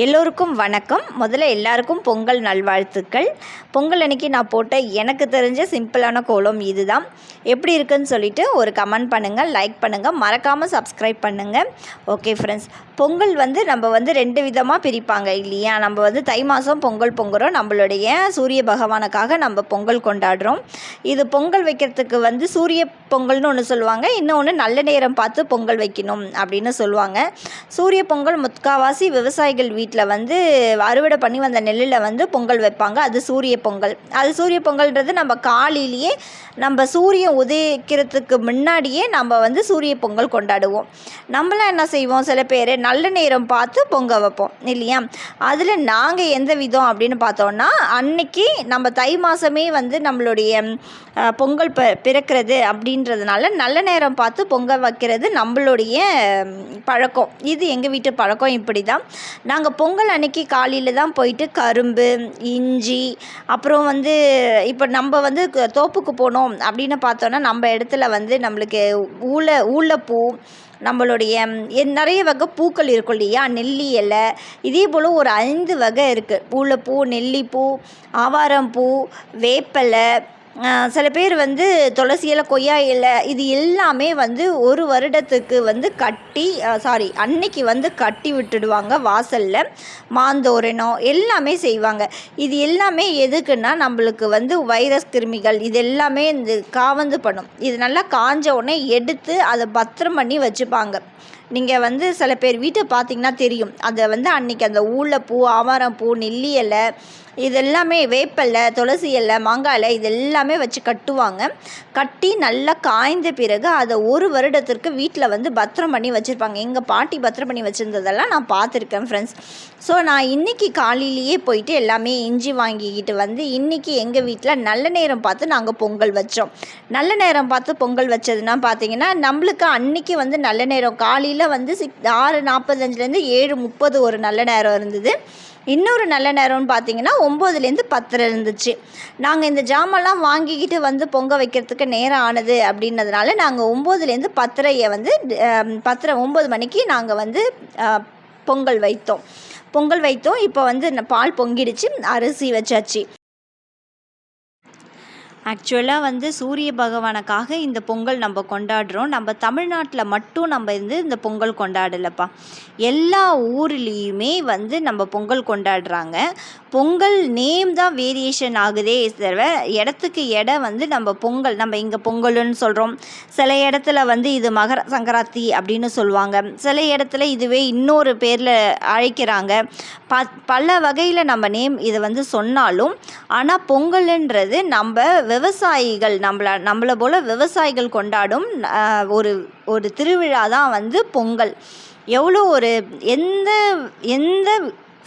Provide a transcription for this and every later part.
எல்லோருக்கும் வணக்கம். முதல்ல எல்லாருக்கும் பொங்கல் நல்வாழ்த்துக்கள். பொங்கல் அன்றைக்கி நான் போட்ட எனக்கு தெரிஞ்ச சிம்பிளான கோலம் இதுதான். எப்படி இருக்குன்னு சொல்லிவிட்டு ஒரு கமெண்ட் பண்ணுங்கள், லைக் பண்ணுங்கள், மறக்காமல் சப்ஸ்கிரைப் பண்ணுங்கள். ஓகே ஃப்ரெண்ட்ஸ், பொங்கல் நம்ம 2 விதமாக பிரிப்பாங்க இல்லையா? நம்ம தை மாதம் பொங்கல் பொங்குறோம், நம்மளுடைய சூரிய பகவானுக்காக நம்ம பொங்கல் கொண்டாடுறோம். இது பொங்கல் வைக்கிறதுக்கு சூரிய பொங்கல்னு ஒன்று சொல்லுவாங்க, இன்னொன்று நல்ல நேரம் பார்த்து பொங்கல் வைக்கணும் அப்படின்னு சொல்லுவாங்க. சூரிய பொங்கல் முக்கால்வாசி விவசாயிகள் வீட்டில் அறுவடை பண்ணி வந்த நெல்லில் பொங்கல் வைப்பாங்க. அது சூரிய பொங்கல். அது சூரிய பொங்கல்ன்றது நம்ம காலையிலேயே நம்ம சூரியன் உதயிக்கிறதுக்கு முன்னாடியே நம்ம சூரிய பொங்கல் கொண்டாடுவோம். நம்மளாம் என்ன செய்வோம், சில பேர் நல்ல நேரம் பார்த்து பொங்கல் வைப்போம் இல்லையா? அதில் நாங்கள் எந்த விதம் அப்படின்னு பார்த்தோன்னா, அன்னைக்கு நம்ம தை மாதமே நம்மளுடைய பொங்கல் பிறக்கிறது அப்படின்றதுனால நல்ல நேரம் பார்த்து பொங்கல் வைக்கிறது நம்மளுடைய பழக்கம். இது எங்கள் வீட்டு பழக்கம். இப்படி தான் நாங்கள் பொங்கல் அன்னைக்கு காலையில் தான் போயிட்டு கரும்பு, இஞ்சி, அப்புறம் இப்போ நம்ம தோப்புக்கு போனோம் அப்படின்னு பார்த்தோன்னா நம்ம இடத்துல நம்மளுக்கு ஊளைப்பூ, நம்மளுடைய நிறைய வகை பூக்கள் இருக்கும் இல்லையா? நெல்லி இலை, இதே போல் ஒரு 5 வகை இருக்குது. ஊளைப்பூ, நெல்லிப்பூ, ஆவாரம்பூ, வேப்பலை, சில பேர் துளசி இலை, கொய்யா இலை, இது எல்லாமே ஒரு வருடத்துக்கு அன்னைக்கு கட்டி விட்டுடுவாங்க வாசலில். மாந்தோரணம் எல்லாமே செய்வாங்க. இது எல்லாமே எதுக்குன்னா, நம்மளுக்கு வைரஸ் கிருமிகள் இது எல்லாமே காவந்து பண்ணும். இது நல்லா காஞ்ச உடனே எடுத்து அதை பத்திரம் பண்ணி வச்சுப்பாங்க. நீங்கள் சில பேர் வீட்டை பார்த்தீங்கன்னா தெரியும். அதை அன்றைக்கி அந்த ஊளைப்பூ, ஆவாரம்பூ, நெல்லி இலை, இதெல்லாமே வேப்பலை, துளசி இலை, மாங்காய் இலை, இதெல்லாமே வச்சு கட்டுவாங்க. கட்டி நல்லா காய்ந்த பிறகு அதை ஒரு வருடத்திற்கு வீட்டில் பத்திரம் பண்ணி வச்சுருப்பாங்க. எங்கள் பாட்டி பத்திரம் பண்ணி வச்சுருந்ததெல்லாம் நான் பார்த்துருக்கேன் ஃப்ரெண்ட்ஸ். ஸோ நான் இன்றைக்கி காலையிலேயே போயிட்டு எல்லாமே இஞ்சி வாங்கிக்கிட்டு இன்றைக்கி எங்கள் வீட்டில் நல்ல நேரம் பார்த்து நாங்கள் பொங்கல் வச்சோம். நல்ல நேரம் பார்த்து பொங்கல் வச்சதுன்னா பார்த்தீங்கன்னா, நம்மளுக்கு அன்றைக்கி நல்ல நேரம் காலையில் 6:45 7:30 ஒரு நல்ல நேரம் இருந்தது. இன்னொரு நல்ல நேரம்னு பார்த்தீங்கன்னா 9லேருந்து 10 இருந்துச்சு. நாங்கள் இந்த ஜாமெல்லாம் வாங்கிக்கிட்டு பொங்க வைக்கிறதுக்கு நேரம் ஆனது அப்படின்னதுனால நாங்கள் 9லேருந்து 10 9 மணிக்கு நாங்கள் பொங்கல் வைத்தோம். இப்போ பால் பொங்கிடுச்சு, அரிசி வச்சாச்சு. ஆக்சுவலாக சூரிய பகவானுக்காக இந்த பொங்கல் நம்ம கொண்டாடுறோம். நம்ம தமிழ்நாட்டில் மட்டும் நம்ம இந்த பொங்கல் கொண்டாடலப்பா. எல்லா ஊர்லேயுமே நம்ம பொங்கல் கொண்டாடுறாங்க. பொங்கல் நேம் தான் வேரியேஷன் ஆகுதே தவிர இடத்துக்கு இடம் நம்ம இங்கே பொங்கல்னு சொல்கிறோம். சில இடத்துல இது மகர சங்கராந்தி அப்படின்னு சொல்லுவாங்க. சில இடத்துல இதுவே இன்னொரு பேரில் அழைக்கிறாங்க. பல வகையில் நம்ம நேம் இதை சொன்னாலும், ஆனால் பொங்கல்ன்றது நம்ம விவசாயிகள் நம்மளை போல் விவசாயிகள் கொண்டாடும் ஒரு திருவிழா தான் பொங்கல். எவ்வளோ ஒரு எந்த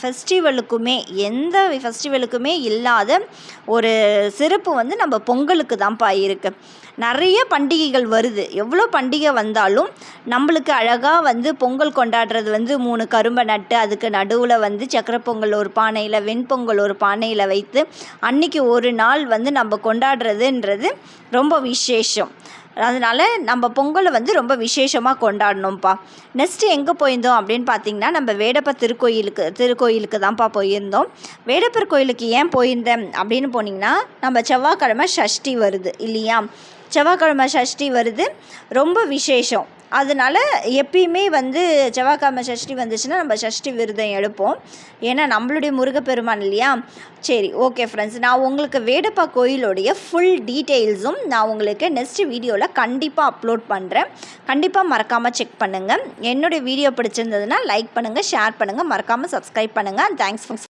ஃபெஸ்டிவலுக்குமே இல்லாத ஒரு சிறப்பு நம்ம பொங்கலுக்கு தான்ப்பா இருக்குது. நிறைய பண்டிகைகள் வருது. எவ்வளோ பண்டிகை வந்தாலும் நம்மளுக்கு அழகாக பொங்கல் கொண்டாடுறது 3 கரும்பை நட்டு அதுக்கு நடுவில் சக்கரை பொங்கல் ஒரு பானையில், வெண்பொங்கல் ஒரு பானையில் வைத்து அன்றைக்கி ஒரு நாள் நம்ம கொண்டாடுறதுன்றது ரொம்ப விசேஷம். அதனால் நம்ம பொங்கலை ரொம்ப விசேஷமாக கொண்டாடணும்ப்பா. நெக்ஸ்ட்டு எங்கே போயிருந்தோம் அப்படின்னு பார்த்தீங்கன்னா, நம்ம வேடப்ப திருக்கோயிலுக்கு தான்ப்பா போயிருந்தோம். வேடப்பர் கோயிலுக்கு ஏன் போயிருந்தேன் அப்படின்னு போனீங்கன்னா, நம்ம செவ்வாய்க்கிழமை சஷ்டி வருது இல்லையா? செவ்வாய்க்கிழமை சஷ்டி வருது, ரொம்ப விசேஷம். அதனால் எப்பயுமே செவ்வாய்க்கிழமை சஷ்டி வந்துச்சுன்னா நம்ம சஷ்டி விரதம் எடுப்போம். ஏன்னா நம்மளுடைய முருகப்பெருமான் இல்லையா? சரி, ஓகே ஃப்ரெண்ட்ஸ், நான் உங்களுக்கு வேடப்பா கோயிலுடைய ஃபுல் டீட்டெயில்ஸும் நான் உங்களுக்கு நெக்ஸ்ட் வீடியோவில் கண்டிப்பாக அப்லோட் பண்ணுறேன். கண்டிப்பாக மறக்காமல் செக் பண்ணுங்கள். என்னுடைய வீடியோ பிடிச்சிருந்ததுன்னா லைக் பண்ணுங்கள், ஷேர் பண்ணுங்கள், மறக்காமல் சப்ஸ்கிரைப் பண்ணுங்கள். தேங்க்ஸ்.